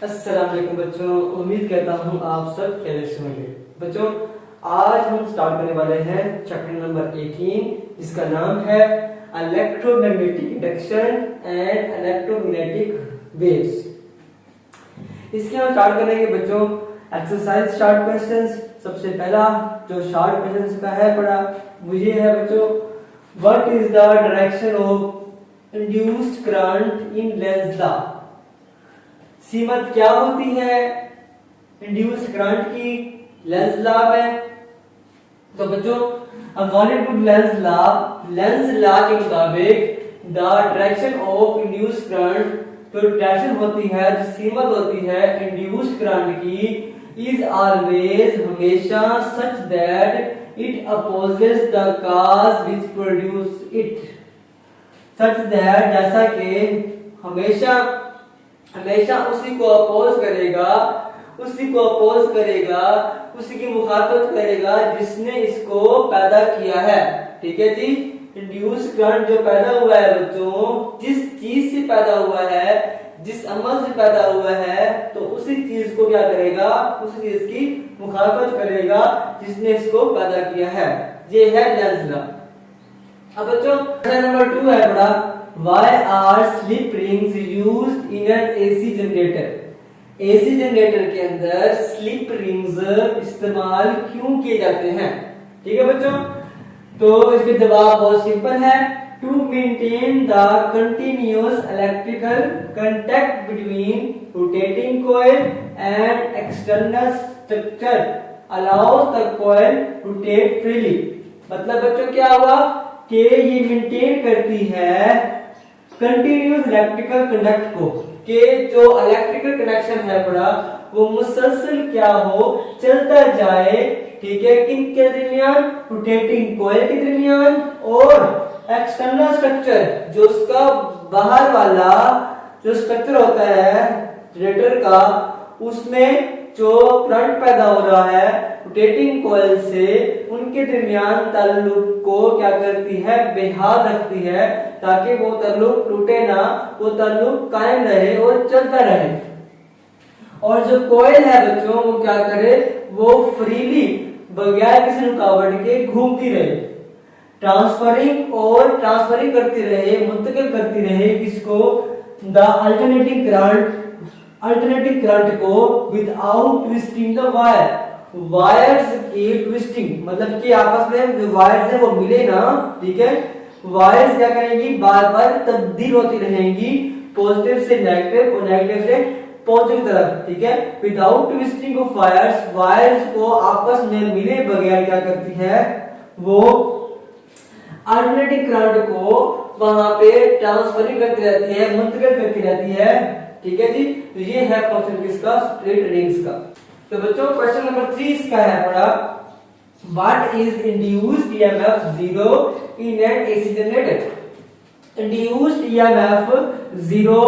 अस्सलाम वालेकुम बच्चों, उम्मीद करता हूँ आप सब खैरियत से होंगे। बच्चों, आज हम स्टार्ट करने वाले हैं चैप्टर नंबर 18 जिसका नाम है electromagnetic induction and electromagnetic waves. इसके हम स्टार्ट करेंगे बच्चों एक्सरसाइज शार्ट क्वेश्चंस। सबसे पहला जो शार्ट क्वेश्चंस का है पढ़ा वो ये है बच्चों, what is the direction of induced current in Lenz law. सीमत क्या होती है इंड्यूस करंट की लेंस लॉ में। तो बच्चों अकॉर्डिंग टू लेंस लॉ के मुताबिक the direction of induce current, जो डायरेक्शन होती है, जो सीमत होती है इंड्यूस करंट की, इज ऑलवेज हमेशा such that it opposes the cause which produce it. Such that जैसा कि हमेशा उसी को अपोज करेगा, उसी की मुखालफत करेगा जिसने इसको पैदा किया है। ठीक है जी। इंड्यूस करंट जो पैदा हुआ है बच्चों, जिस चीज से पैदा हुआ है, जिस अमल से पैदा हुआ है, तो उसी चीज को क्या करेगा, उसी चीज की मुखालफत करेगा जिसने इसको पैदा किया है। ये है लेंस लॉ। अब बच्चों नंबर 2 है बड़ा, Why are slip rings used in an AC generator? AC generator के अंदर स्लिप रिंग्स इस्तेमाल क्यों किए जाते हैं? ठीक है बच्चों, तो इसके जवाब बहुत सिंपल है। To maintain the continuous electrical contact between rotating coil and external structure allows the coil rotate freely. मतलब बच्चों क्या हुआ कि ये मेंटेन करती है कंटिन्यूअस इलेक्ट्रिकल कंडक्ट को, कि जो इलेक्ट्रिकल कनेक्शन है बड़ा वो मुसलसल क्या हो, चलता जाए। ठीक है, किन के दरमियान, रोटेटिंग कॉइल के दरमियान और एक्सटर्नल स्ट्रक्चर, जो उसका बाहर वाला जो स्ट्रक्चर होता है जनरेटर का, उसमें जो करंट पैदा हो रहा है रोटेटिंग कॉइल से, उनके दरमियान ताल्लुक को क्या करती है, बेहाल रखती है, ताकि वो ताल्लुक टूटे ना, वो ताल्लुक कायम रहे और चलता रहे। और जो कॉइल है बच्चों वो क्या करे, वो फ्रीली बगैर किसी रुकावट के घूमती रहे, ट्रांसफरिंग करती रहे, मुंतकिल करती रहे किसको, द अल्टरनेटिंग करंट को विदाउट ट्विस्टिंग द वायर्स की ट्विस्टिंग, मतलब कि आपस में जो वायर्स है वो मिले ना। ठीक है, वायर्स क्या करेंगी, बार बार तब्दील होती रहेंगी, पॉजिटिव से नेगेटिव और नेगेटिव से पॉजिटिव तरफ। ठीक है, विदाउट ट्विस्टिंग ऑफ वायर्स को आपस में मिले बगैर क्या करती है, वो अल्टरनेटिंग करंट को वहां पे ट्रांसफरिंग करती रहती है, मुंतकिल करती रहती है। ठीक है जी, तो ये है क्वेश्चन किसका, स्ट्रेट रिंग्स का। तो बच्चों क्वेश्चन नंबर 3 इसका है पढ़ा, what is induced EMF 0 in an AC generator. Induced EMF 0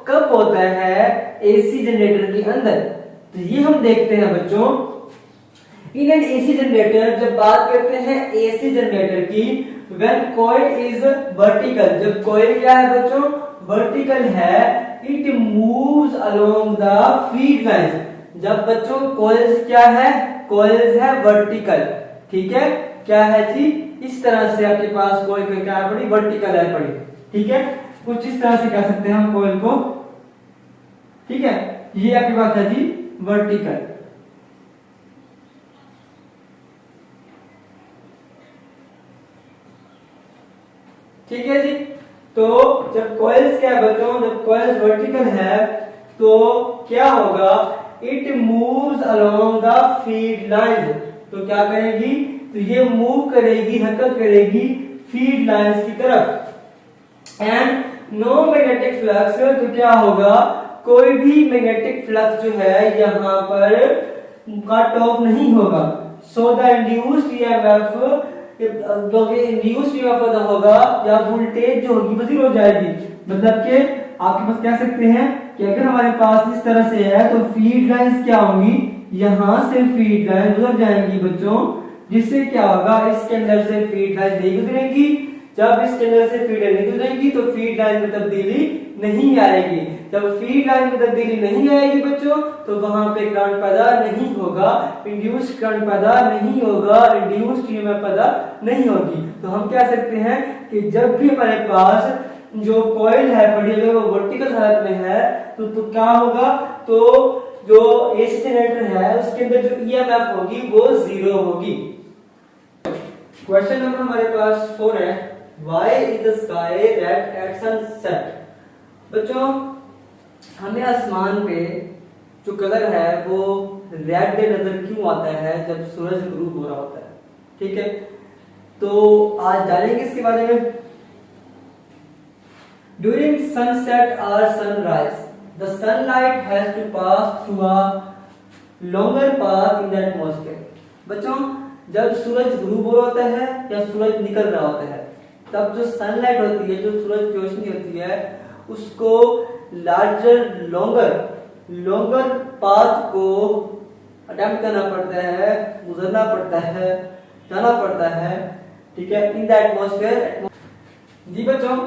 कब होता है एसी जनरेटर के अंदर? तो ये हम देखते हैं बच्चों, इन एन एसी जनरेटर, जब बात करते हैं एसी जनरेटर की, व्हेन कॉइल इज वर्टिकल, जब कॉइल क्या है बच्चों, वर्टिकल है, it moves along the feed line. जब बच्चों कॉइल्स क्या है, कॉइल्स है वर्टिकल। ठीक है, क्या है जी, इस तरह से आपके पास कॉइल क्या है पड़ी, वर्टिकल है पड़ी। ठीक है, कुछ इस तरह से कह सकते हैं हम कॉइल को। ठीक है, ये आपके पास है जी वर्टिकल। ठीक है जी, तो जब कॉइल्स क्या है बच्चों, जब कॉइल्स वर्टिकल है तो क्या होगा, it moves along the feed lines. तो क्या करेगी, तो ये मूव करेगी, हरकत करेगी फीड लाइंस की तरफ। एंड नो मैग्नेटिक फ्लक्स, तो क्या होगा, कोई भी मैग्नेटिक फ्लक्स जो है यहाँ पर कट ऑफ नहीं होगा। So the induced EMF, induced EMF होगा या वोल्टेज जो होगी वो 0 हो जाएगी। मतलब कि आपके पास कह सकते हैं कि अगर हमारे पास इस तरह से है तो फीड लाइंस क्या होंगी, यहां से फीड लाइन गुजर जाएंगी बच्चों, जिससे क्या होगा, इसके अंदर से फीड लाइन नहीं गुजरेंगी, जब इसके अंदर से फीड लाइन निकल जाएगी तो फीड लाइन में तब्दीली नहीं आएगी। जब फीड लाइन में तब्दीली नहीं आएगी बच्चों तो वहां पे करंट पैदा नहीं होगा, इंड्यूस्ड करंट पैदा नहीं होगा, इंड्यूस्ड ईएमएफ पैदा नहीं होगी। तो हम कह सकते हैं कि जब भी हमारे पास जो कॉइल है पड़ी अगर वो वर्टिकल हालत में है तो क्या होगा, तो जो एसी जनरेटर है उसके अंदर जो ईएमएफ होगी वो 0 होगी। क्वेश्चन नंबर हमारे पास 4 है, why is the sky red at sunset. बच्चों हमें आसमान पे जो कलर है वो रेड नजर क्यों आता है जब सूरज ग्रुप हो रहा होता है। ठीक है, तो आज जानेंगे इसके बारे में। ड्यूरिंग सनसेट और sunrise the sunlight has to pass through a longer path in the atmosphere. बच्चों जब सूरज ग्रुप हो रहा होता है या सूरज निकल रहा होता है तब जो सनलाइट होती है, जो सूरज की रोशनी होती है, उसको लार्जर लॉन्गर पाथ को अटेम्प्ट करना पड़ता है, गुजरना पड़ता है, जाना पड़ता है। ठीक है, इन द एटमॉस्फेयर। जी बच्चों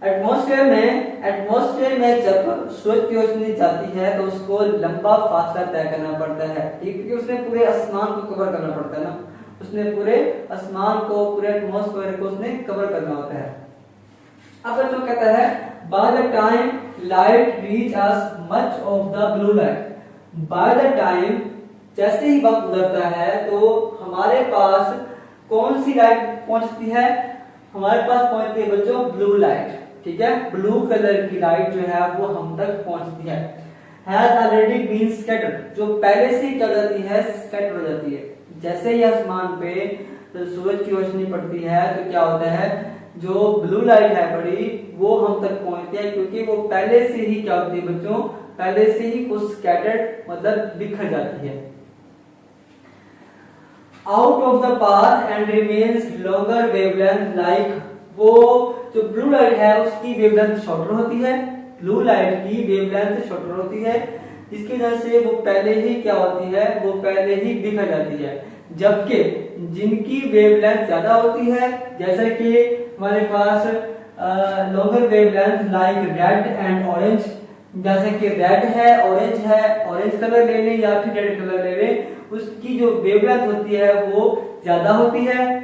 एटमॉस्फेयर में जब सूरज की रोशनी जाती है तो उसको लंबा फासला तय करना पड़ता है। ठीक, क्योंकि उसने पूरे आसमान को कवर करना पड़ता है ना, उसने पूरे आसमान को, पूरे एटमॉस्फेयर को उसने कवर करना होता है। अब बच्चों कहता है by the time light reach us much of the blue light. By the time जैसे ही वक्त गुजरता है तो हमारे पास कौन सी लाइट पहुंचती है, हमारे पास पहुंचती है बच्चों ब्लू लाइट। ठीक है, ब्लू कलर की लाइट जो है वो हम तक पहुंचती है। हैज ऑलरेडी बीन स्कैटर्ड, जो पहले से ही क्या जाती है, स्कैटर हो जाती है। जैसे ही आसमान पे तो सूरज की रोशनी पड़ती है तो क्या होता है, जो ब्लू लाइट है बड़ी वो हम तक पहुंचती है, क्योंकि वो पहले से ही क्या होती है बच्चों, पहले से ही वो स्कैटर्ड मतलब बिखर जाती है। Out of the path and remains longer wavelength like, वो जो ब्लू लाइट है उसकी वेवलेंथ शॉर्टर होती है, ब्लू लाइट की वेवलेंथ शॉर्टर होती है, इसकी वजह से वो पहले ही क्या होती है, वो पहले ही बिखर जाती है। जबकि जिनकी वेवलेंथ ज्यादा होती है, जैसे कि हमारे पास longer wavelength like red and orange, जैसे कि रेड है, ऑरेंज कलर ले लें या फिर रेड कलर ले लें, उसकी जो वेवलेंथ होती है वो ज्यादा होती है।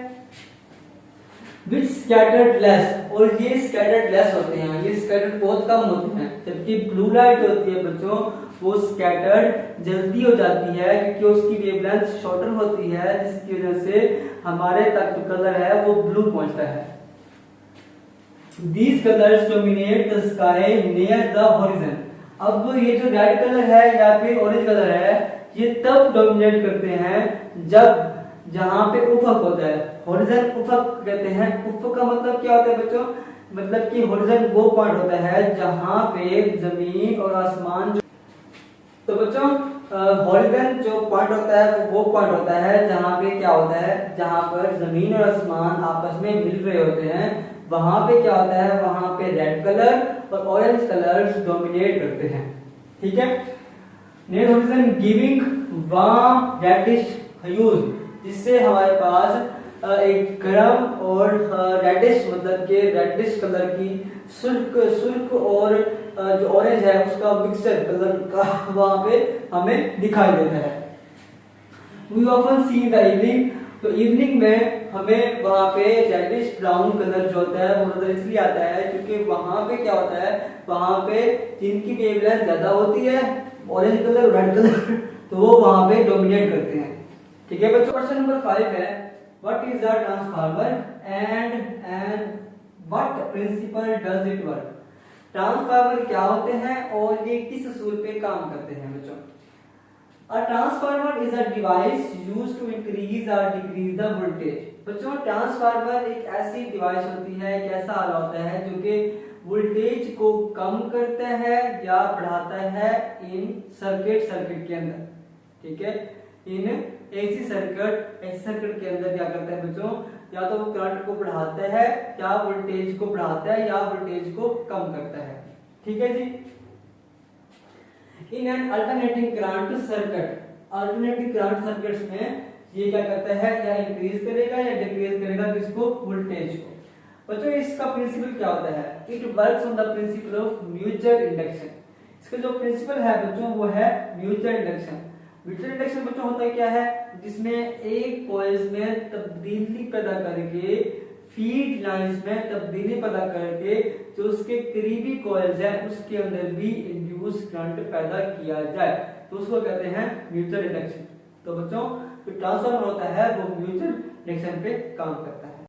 विच स्कैटर्ड लेस, और ये स्कैटर्ड लेस होते हैं, ये स्कैटर्ड बहुत कम होते हैं। जबकि ब्लू लाइट होती है बच्चों वो स्कैटर्ड जल्दी हो जाती है, क्योंकि उसकी वेवलेंथ शॉर्टर होती है, जिसकी वजह से हमारे तक जो कलर है वो ब्लू पहुंचता है। These colors dominate the sky near the horizon। अब ये जो रेड कलर है या फिर ऑरेंज कलर है ये तब डोमिनेट करते हैं जब जहां पे उफक होता है, हॉरिजन उफक कहते हैं। उफक का मतलब क्या होता है बच्चों, मतलब कि हॉरिजन वो पॉइंट होता है जहां पे जमीन और आसमान जो, तो बच्चों हॉरिजन जो पॉइंट होता है वो पॉइंट होता है जहां पे क्या होता है, जहां पर जमीन और आसमान आपस में मिल रहे होते हैं, वहां पे क्या होता है, वहां पे रेड कलर और ऑरेंज कलर्स डोमिनेट करते हैं। ठीक है, net horizon giving warm reddish hues, जिससे हमारे पास एक गर्म और रेडिश मतलब के रेडिश कलर की सुर्ख और जो ऑरेंज है उसका मिक्सचर कलर का वहां पे हमें दिखाई देता है। We often see the evening, तो इवनिंग में हमें वहां पे रेडिश ब्राउन कलर जो होता है वो नजर इसलिए आता है क्योंकि वहां पे क्या होता है, वहां पे जिनकी वेवलेंथ ज्यादा होती है, ऑरेंज कलर रेड कलर, तो वो वहां पे डोमिनेट करते हैं। ठीक है बच्चों, क्वेश्चन नंबर 5 है, what is a transformer and what principle does it work. Transformer क्या होते हैं और ये किस असूल पे काम करते हैं बच्चों। A transformer is a device used to increase or decrease the voltage। बच्चों ट्रांसफार्मर एक ऐसी डिवाइस होती है, एक ऐसा आला होता है जो कि वोल्टेज को कम करता है या बढ़ाता है इन सर्किट के अंदर। ठीक है, इन एसी सर्किट के अंदर क्या करता है बच्चों, या तो वो करंट को बढ़ाता है या वोल्टेज को बढ़ाता है या वोल्टेज को कम करता है। ठीक है जी, in an alternating current circuit, alternating current circuits में ये क्या करता है, या इंक्रीज करेगा या डिक्रीज करेगा किसको, वोल्टेज को। बच्चों इसका प्रिंसिपल क्या होता है? It works on the principle of mutual induction. इसका जो प्रिंसिपल है बच्चों वो है म्यूचुअल इंडक्शन। म्यूचुअल इंडक्शन बच्चों होता क्या है? जिसमें एक कॉइल्स में तब्दीली पैदा करके, फीड लाइंस में तब्दीली पैदा करके जो उसके करीबी कॉइल्स है उसके अंदर भी इंड्यूस करंट पैदा किया जाए तो उसको कहते हैं म्यूचुअल इंडक्शन। तो बच्चों जो ट्रांसफार्मर होता है वो म्यूचुअल इंडक्शन पे काम करता है।